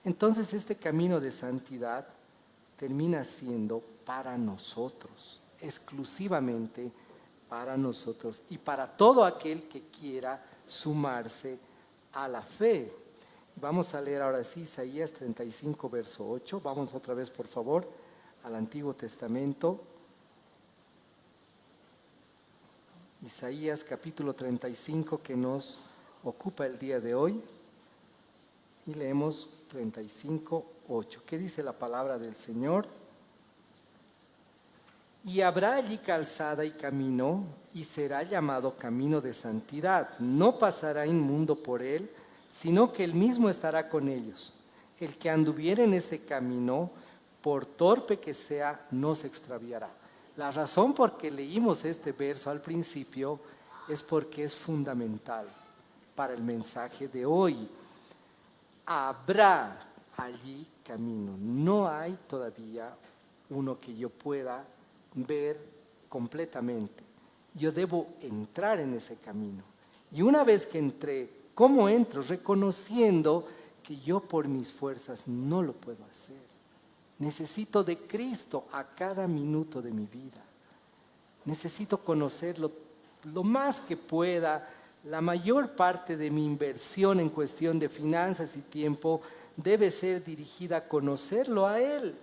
Entonces este camino de santidad termina siendo para nosotros, exclusivamente para nosotros y para todo aquel que quiera sumarse a la fe. Vamos a leer ahora sí Isaías 35, verso 8. Vamos otra vez, por favor, al Antiguo Testamento. Isaías capítulo 35 que nos ocupa el día de hoy. Y leemos 35:8. ¿Qué dice la palabra del Señor? Y habrá allí calzada y camino, y será llamado camino de santidad. No pasará inmundo por él, sino que él mismo estará con ellos. El que anduviere en ese camino, por torpe que sea, no se extraviará. La razón por que leímos este verso al principio es porque es fundamental para el mensaje de hoy. Habrá allí camino. No hay todavía uno que yo pueda ver completamente. Yo debo entrar en ese camino. Y una vez que entré, ¿cómo entro? Reconociendo que yo por mis fuerzas no lo puedo hacer. Necesito de Cristo a cada minuto de mi vida. Necesito conocerlo lo más que pueda. La mayor parte de mi inversión en cuestión de finanzas y tiempo debe ser dirigida a conocerlo a Él,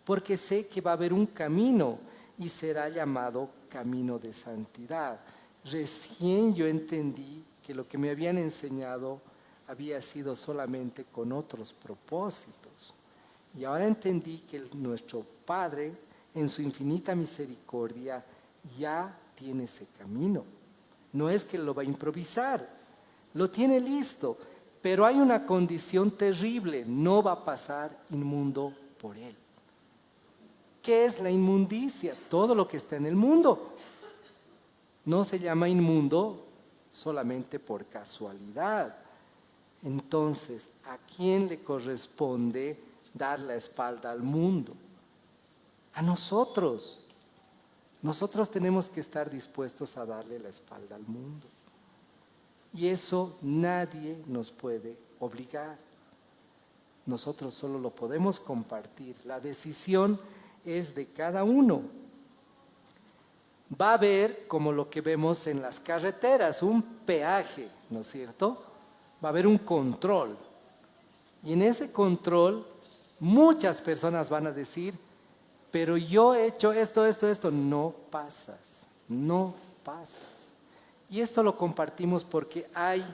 porque sé que va a haber un camino y será llamado camino de santidad. Recién yo entendí que lo que me habían enseñado había sido solamente con otros propósitos. Y ahora entendí que nuestro Padre, en su infinita misericordia, ya tiene ese camino. No es que lo va a improvisar, lo tiene listo, pero hay una condición terrible: no va a pasar inmundo por él. ¿Qué es la inmundicia? Todo lo que está en el mundo. No se llama inmundo solamente por casualidad. Entonces, ¿a quién le corresponde dar la espalda al mundo? A nosotros. Nosotros tenemos que estar dispuestos a darle la espalda al mundo. Y eso nadie nos puede obligar. Nosotros solo lo podemos compartir. La decisión es de cada uno. Va a haber, como lo que vemos en las carreteras, un peaje, ¿no es cierto? Va a haber un control. Y en ese control muchas personas van a decir: pero yo he hecho esto. No pasas, no pasas. Y esto lo compartimos porque hay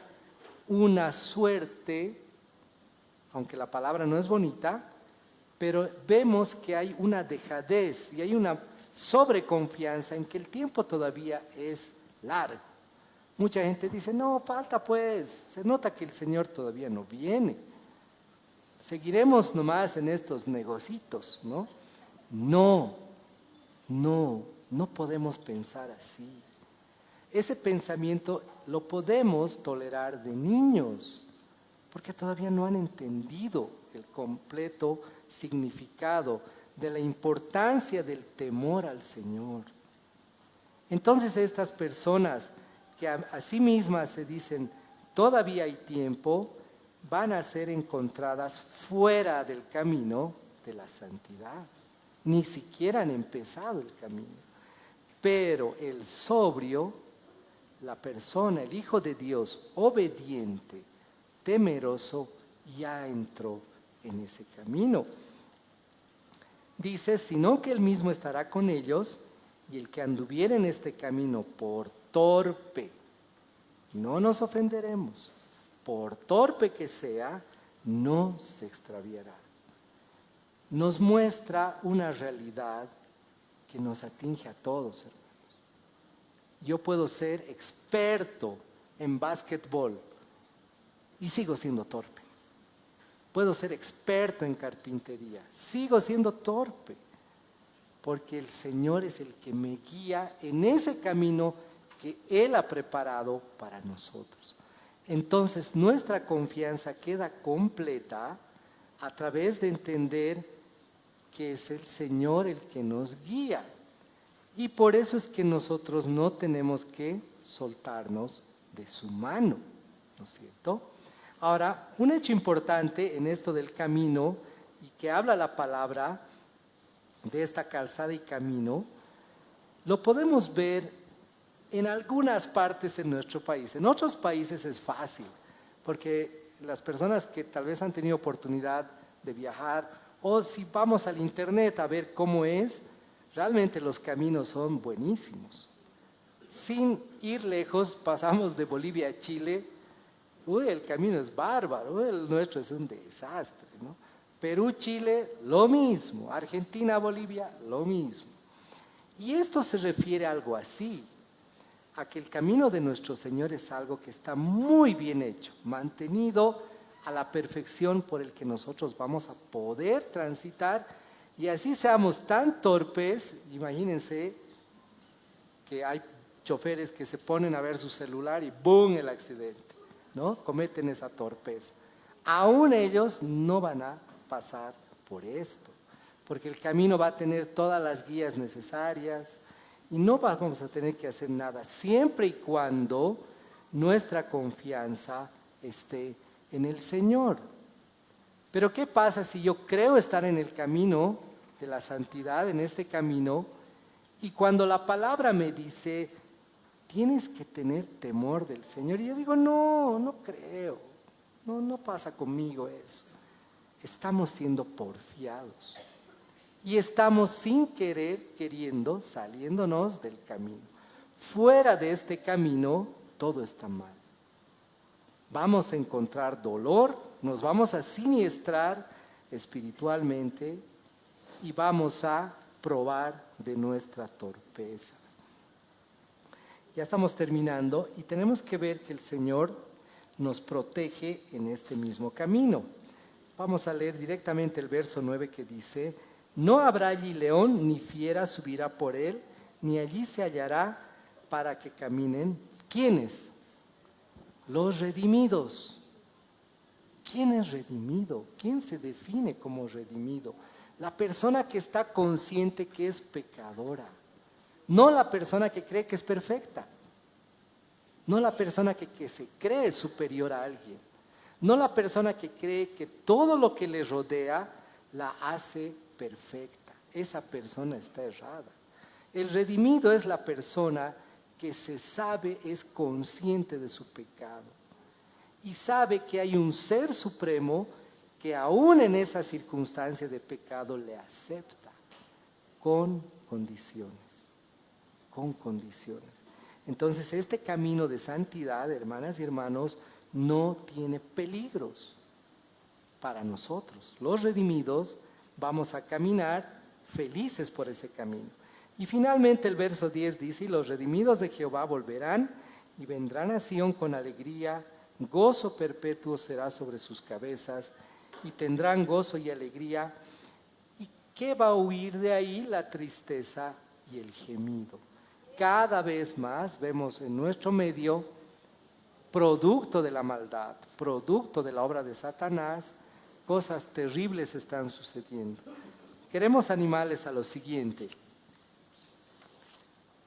una suerte, aunque la palabra no es bonita, pero vemos que hay una dejadez y hay una sobreconfianza en que el tiempo todavía es largo. Mucha gente dice: no, falta pues, se nota que el Señor todavía no viene. Seguiremos nomás en estos negocitos, ¿no? No podemos pensar así. Ese pensamiento lo podemos tolerar de niños, porque todavía no han entendido el completo significado de la importancia del temor al Señor. Entonces estas personas que a sí mismas se dicen todavía hay tiempo, van a ser encontradas fuera del camino de la santidad. Ni siquiera han empezado el camino. Pero el sobrio, la persona, el Hijo de Dios, obediente, temeroso, ya entró en ese camino. Dice: sino que él mismo estará con ellos, y el que anduviere en este camino por torpe, no nos ofenderemos, por torpe que sea, no se extraviará. Nos muestra una realidad que nos atinge a todos, hermanos. Yo puedo ser experto en básquetbol y sigo siendo torpe. Puedo ser experto en carpintería, sigo siendo torpe, porque el Señor es el que me guía en ese camino que Él ha preparado para nosotros. Entonces nuestra confianza queda completa a través de entender que es el Señor el que nos guía. Y por eso es que nosotros no tenemos que soltarnos de su mano, ¿no es cierto? Ahora, un hecho importante en esto del camino, y que habla la palabra de esta calzada y camino, lo podemos ver en algunas partes en nuestro país. En otros países es fácil, porque las personas que tal vez han tenido oportunidad de viajar, o si vamos al internet a ver cómo es, realmente los caminos son buenísimos. sin ir lejos, pasamos de Bolivia a Chile. Uy, el camino es bárbaro, uy, el nuestro es un desastre, ¿no? Perú, Chile, lo mismo. Argentina, Bolivia, lo mismo. Y esto se refiere a algo así, a que el camino de nuestro Señor es algo que está muy bien hecho, mantenido a la perfección por el que nosotros vamos a poder transitar, y así seamos tan torpes. Imagínense que hay choferes que se ponen a ver su celular y ¡boom!, el accidente, ¿no? Cometen esa torpeza. Aún ellos no van a pasar por esto, porque el camino va a tener todas las guías necesarias y no vamos a tener que hacer nada, siempre y cuando nuestra confianza esté en el Señor. Pero ¿qué pasa si yo creo estar en el camino de la santidad, en este camino, y cuando la palabra me dice, tienes que tener temor del Señor? Y yo digo, no creo, no pasa conmigo eso. Estamos siendo porfiados y estamos sin querer, queriendo, saliéndonos del camino. Fuera de este camino, todo está mal. Vamos a encontrar dolor, nos vamos a siniestrar espiritualmente y vamos a probar de nuestra torpeza. Ya estamos terminando y tenemos que ver que el Señor nos protege en este mismo camino. Vamos a leer directamente el verso 9 que dice: no habrá allí león ni fiera subirá por él, ni allí se hallará para que caminen. ¿Quiénes? Los redimidos. ¿Quién es redimido? ¿Quién se define como redimido? La persona que está consciente que es pecadora, no la persona que cree que es perfecta, no la persona que se cree superior a alguien, no la persona que cree que todo lo que le rodea la hace perfecta. Esa persona está errada. El redimido es la persona que se sabe, es consciente de su pecado y sabe que hay un ser supremo que aún en esa circunstancia de pecado le acepta con condiciones, con condiciones. Entonces este camino de santidad, hermanas y hermanos, no tiene peligros para nosotros. Los redimidos vamos a caminar felices por ese camino. Y finalmente el verso 10 dice: y los redimidos de Jehová volverán y vendrán a Sión con alegría, gozo perpetuo será sobre sus cabezas y tendrán gozo y alegría. ¿Y qué va a huir de ahí? La tristeza y el gemido. Cada vez más vemos en nuestro medio, producto de la maldad, producto de la obra de Satanás, cosas terribles están sucediendo. Queremos animarles a lo siguiente.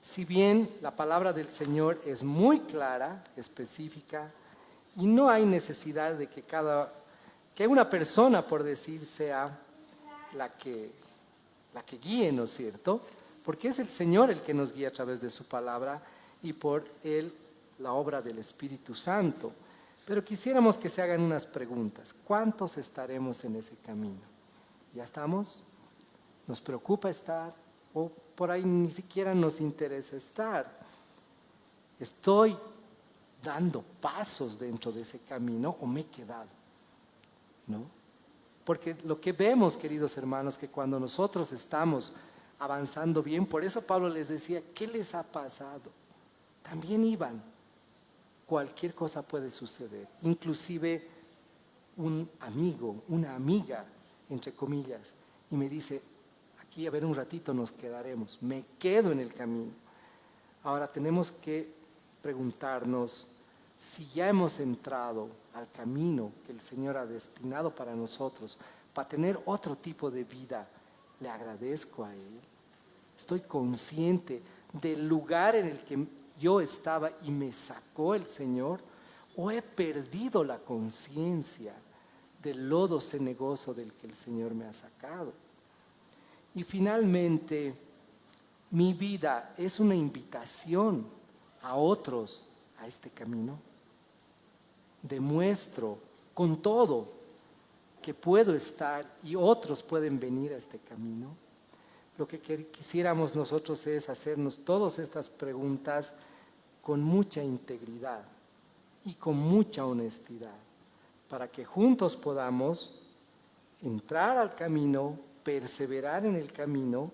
Si bien la palabra del Señor es muy clara, específica, y no hay necesidad de que una persona, por decir, sea la que guíe, ¿no es cierto? Porque es el Señor el que nos guía a través de su palabra y por Él la obra del Espíritu Santo. Pero quisiéramos que se hagan unas preguntas. ¿Cuántos estaremos en ese camino? ¿Ya estamos? ¿Nos preocupa estar? ¿O por ahí ni siquiera nos interesa estar? ¿Estoy dando pasos dentro de ese camino o me he quedado? ¿No? Porque lo que vemos, queridos hermanos, que cuando nosotros estamos avanzando bien, por eso Pablo les decía, ¿qué les ha pasado? También iban. Cualquier cosa puede suceder, inclusive un amigo, una amiga, entre comillas, y me dice, aquí a ver un ratito nos quedaremos, me quedo en el camino. Ahora tenemos que preguntarnos si ya hemos entrado al camino que el Señor ha destinado para nosotros, para tener otro tipo de vida. ¿Le agradezco a Él? ¿Estoy consciente del lugar en el que yo estaba y me sacó el Señor? ¿O he perdido la conciencia del lodo cenagoso del que el Señor me ha sacado? Y finalmente, mi vida es una invitación a otros a este camino. Demuestro con todo que puedo estar y otros pueden venir a este camino. Lo que quisiéramos nosotros es hacernos todas estas preguntas con mucha integridad y con mucha honestidad, para que juntos podamos entrar al camino, perseverar en el camino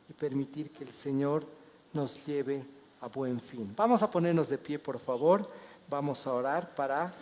y permitir que el Señor nos lleve a buen fin. Vamos a ponernos de pie, por favor. Vamos a orar para